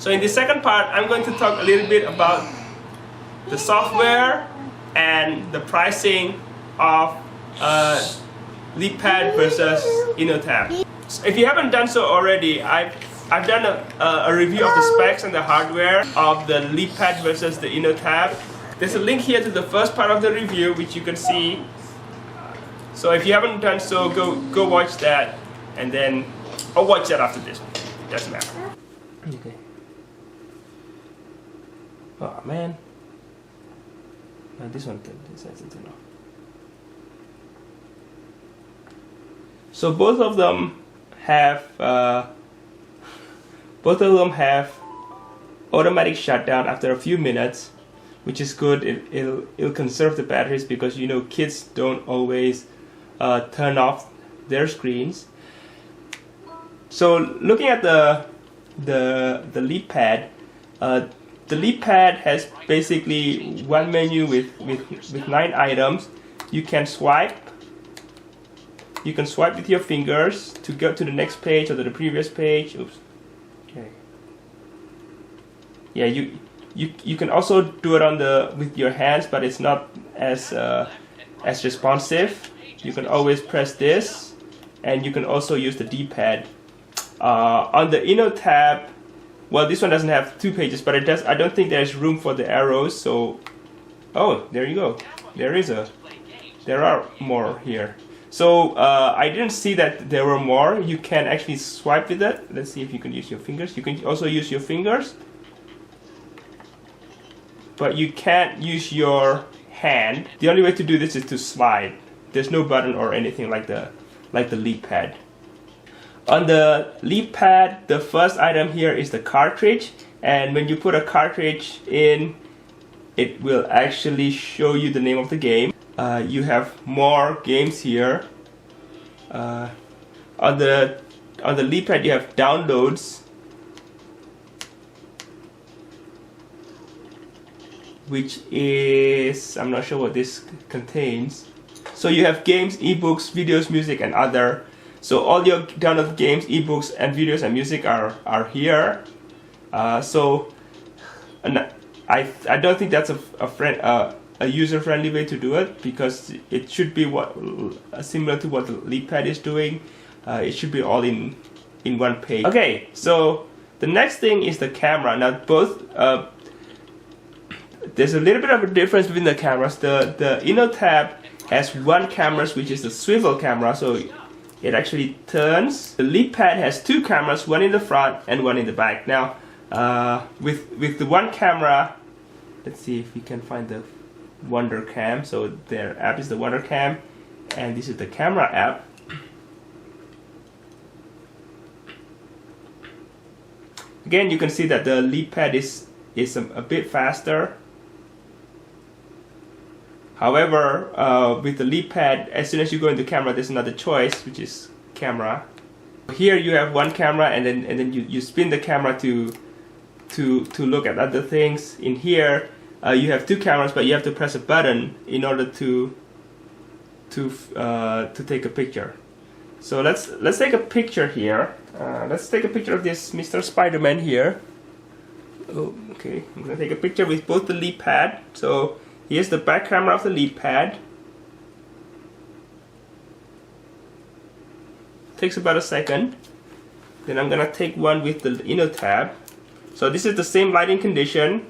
So in the second part, I'm going to talk a little bit about the software and the pricing of Leappad versus Innotab. So if you haven't done so already, I've done a review of the specs and the hardware of the Leappad versus the Innotab. There's a link here to the first part of the review, which you can see. So if you haven't done so, go watch that, and then I'll watch that after this. Doesn't matter. Okay. Oh man. This one has to turn off. So both of them have automatic shutdown after a few minutes, which is good. It'll conserve the batteries, because you know kids don't always turn off their screens. So looking at the Leappad, the Leappad has basically one menu with 9 items. You can swipe. You can swipe with your fingers to go to the next page or to the previous page. Oops. Okay. Yeah, you can also do it with your hands, but it's not as responsive. You can always press this, and you can also use the D-pad. On the Innotab, well, this one doesn't have 2 pages, but it does. I don't think there's room for the arrows. So, oh, there you go. There are more here. So I didn't see that there were more. You can actually swipe with it. Let's see if you can use your fingers. You can also use your fingers, but you can't use your hand. The only way to do this is to slide. There's no button or anything like the Leappad. On the Leappad, the first item here is the cartridge, and when you put a cartridge in, it will actually show you the name of the game. You have more games here. On the Leappad, you have downloads, which is, I'm not sure what this contains. So you have games, ebooks, videos, music, and other. So all your downloaded games, ebooks, and videos and music are here. So I don't think that's a user-friendly way to do it, because it should be similar to what the Leappad is doing. It should be all in one page. Okay, so the next thing is the camera. Now both there's a little bit of a difference between the cameras. The Innotab has one camera, which is the swivel camera, so it actually turns. The Leappad has 2 cameras, one in the front and one in the back. Now, with the one camera, let's see if we can find the Wonder Cam. So their app is the Wonder Cam, and this is the camera app. Again, you can see that the Leappad is a bit faster. However, with the Leappad, as soon as you go into camera, there's another choice, which is camera. Here you have one camera, and then you spin the camera to look at other things. In here, you have 2 cameras, but you have to press a button in order to take a picture. So let's take a picture here. Let's take a picture of this Mr. Spider-Man here. Oh, okay. I'm gonna take a picture with both the Leappad. So here's the back camera of the Leappad. Takes about a second. Then I'm gonna take one with the Innotab. So this is the same lighting condition.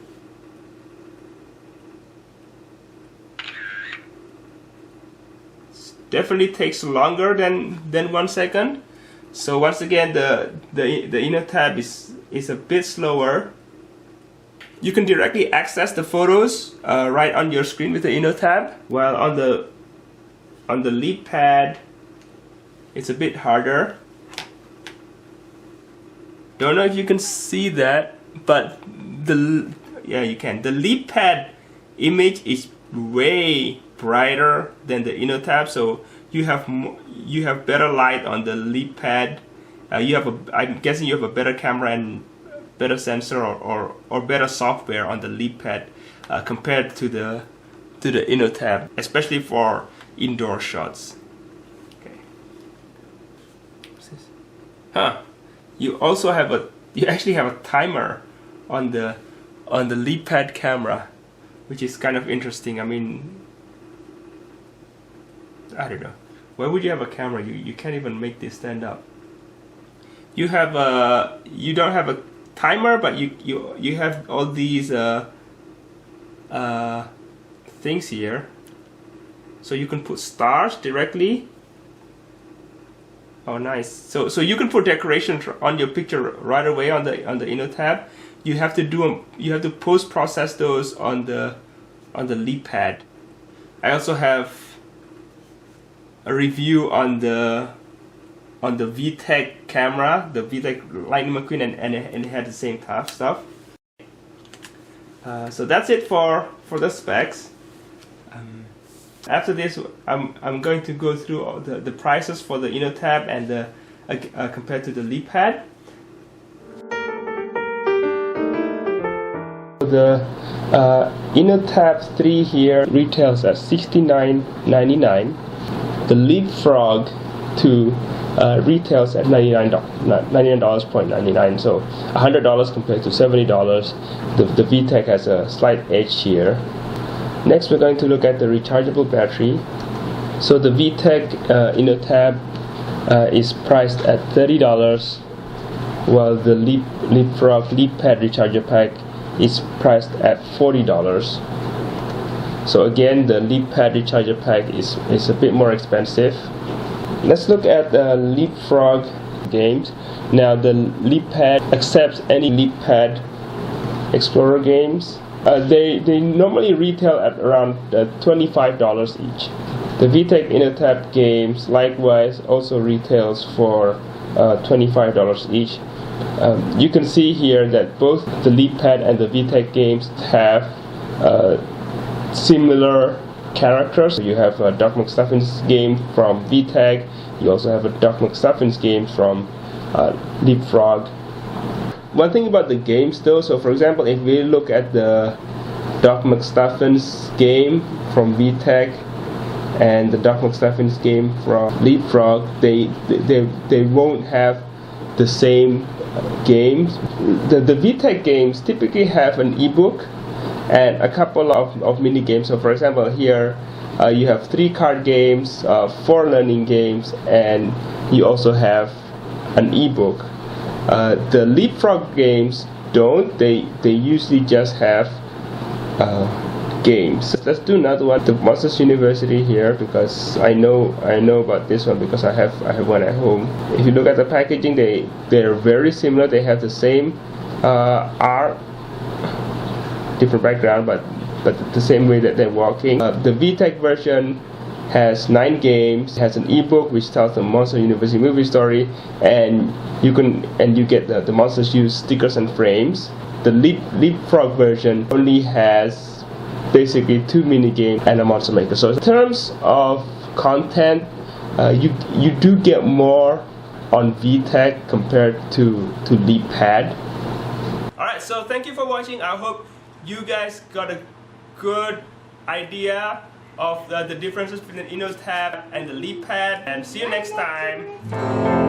Definitely takes longer than 1 second. So once again, the Innotab is a bit slower. You can directly access the photos right on your screen with the Innotab, while on the Leappad it's a bit harder. Don't know if you can see that, but yeah, you can. The Leappad image is way brighter than the Innotab, so you have better light on the Leappad. I'm guessing you have a better camera and better sensor or better software on the Leappad compared to the Innotab, especially for indoor shots. Okay. What's this? Huh? You actually have a timer on the Leappad camera, which is kind of interesting. I mean, I don't know. Why would you have a camera? You can't even make this stand up. You have you don't have a timer, but you have all these things here, so you can put stars directly. Oh, nice. So you can put decoration on your picture right away on the Innotab. You have to post process those on the Leappad. I also have a review on the VTech camera, the VTech Lightning McQueen, and it had the same type of stuff. So that's it for the specs. After this, I'm going to go through all the prices for the Innotab and the compared to the Leappad. The Innotab 3 here retails at $69.99. The Leapfrog 2 retails at $99.99, so $100 compared to $70. The VTech has a slight edge here. Next, we're going to look at the rechargeable battery. So the VTech Innotab is priced at $30, while the Leapfrog Leappad recharger pack is priced at $40. So again, the Leappad recharger pack is a bit more expensive. Let's look at the Leapfrog games. Now the Leappad accepts any Leappad Explorer games. They normally retail at around $25 each. The VTech Innotab games likewise also retails for $25 each. You can see here that both the Leappad and the VTech games have similar characters. You have a Doc McStuffins game from VTech. You also have a Doc McStuffins game from Leapfrog. One thing about the games though, so for example, if we look at the Doc McStuffins game from VTech and the Doc McStuffins game from Leapfrog, they won't have the same games. The VTech games typically have an ebook and a couple of mini games. So for example, here you have 3 card games, 4 learning games, and you also have an ebook. The Leapfrog games don't. They usually just have games. Let's do another one. The Monsters University here, because I know about this one because I have one at home. If you look at the packaging, they're very similar. They have the same art, different background, but the same way that they're walking. The VTech version has 9 games, has an ebook which tells the Monster University movie story, and you get the Monsters use stickers and frames. The Leapfrog version only has basically 2 mini games and a monster maker. So in terms of content, you do get more on VTech compared to Leappad. Alright, so thank you for watching. I hope you guys got a good idea of the differences between the Innotab and the Leappad, and see you next time.